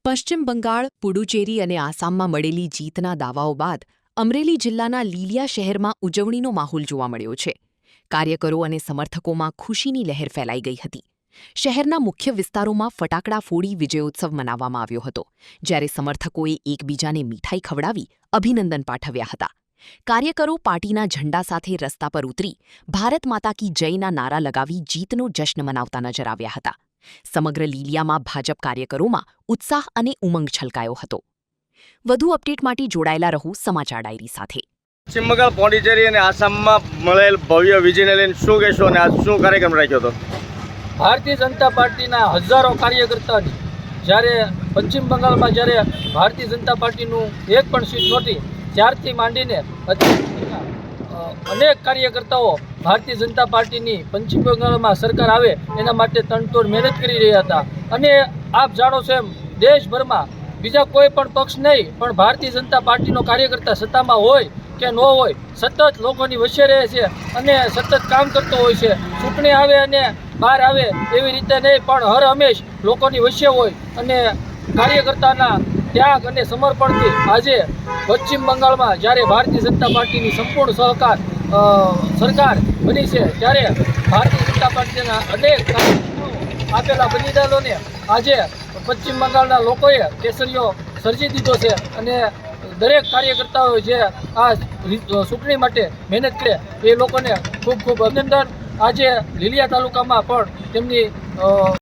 પશ્ચિમ બંગાળ, પુડુચેરી અને આસામમાં મળેલી જીતના દાવાઓ બાદ અમરેલી જિલ્લાના લીલિયા શહેરમાં ઉજવણીનો માહોલ જોવા મળ્યો છે. કાર્યકરો અને સમર્થકોમાં ખુશીની લહેર ફેલાઈ ગઈ હતી. શહેરના મુખ્ય વિસ્તારોમાં ફટાકડા ફોડી વિજયોત્સવ મનાવવામાં આવ્યો હતો, જ્યારે સમર્થકોએ એકબીજાને મીઠાઈ ખવડાવી અભિનંદન પાઠવ્યા હતા. કાર્યકરો પાર્ટીના ઝંડા સાથે રસ્તા પર ઉતરી ભારત માતા કી જયના નારા લગાવી જીતનો જશ્ન મનાવતા નજર આવ્યા હતા. સમગ્ર લીલિયામાં ભાજપ કાર્યકરોમાં ઉત્સાહ અને ઉમંગ છલકાયો હતો. વધુ અપડેટ માટે જોડાયેલા રહો સમાચાર ડાયરી સાથે. પશ્ચિમ બંગાળ, પોંડિચેરી અને આસામમાં મળેલ ભવ્ય વિજયને લઈને શું કહેશો અને આજ શું કાર્યક્રમ રાખ્યો હતો? ભારતીય જનતા પાર્ટીના હજારો કાર્યકર્તાની જ્યારે પશ્ચિમ બંગાળમાં જ્યારે ભારતીય જનતા પાર્ટીનું એક પણ સીટ નહોતી ત્યારથી માંડીને અનેક કાર્યકર્તાઓ ભારતીય જનતા પાર્ટીની પશ્ચિમ બંગાળમાં સરકાર આવે એના માટે તનતોડ મહેનત કરી રહ્યા હતા. અને આપ જાણો છો એમ દેશભરમાં બીજા કોઈ પણ પક્ષ નહીં, પણ ભારતીય જનતા પાર્ટીનો કાર્યકર્તા સત્તામાં હોય કે ન હોય સતત લોકોની વચ્ચે રહે છે અને સતત કામ કરતો હોય છે. ચૂંટણી આવે અને બહાર આવે એવી રીતે નહીં, પણ હર હંમેશ લોકોની વચ્ચે હોય અને કાર્યકર્તાના ત્યાગ અને સમર્પણથી આજે પશ્ચિમ બંગાળમાં જ્યારે ભારતીય જનતા પાર્ટીની સંપૂર્ણ સરકાર બની છે, ત્યારે ભારતીય જનતા પાર્ટીના અનેક આપેલા બલિદાનોને આજે પશ્ચિમ બંગાળના લોકોએ કેસરીઓ સર્જી દીધો છે. અને દરેક કાર્યકર્તાઓ જે આ ચૂંટણી માટે મહેનત કરે એ લોકોને ખૂબ ખૂબ અભિનંદન. આજે લીલિયા તાલુકામાં પણ તેમની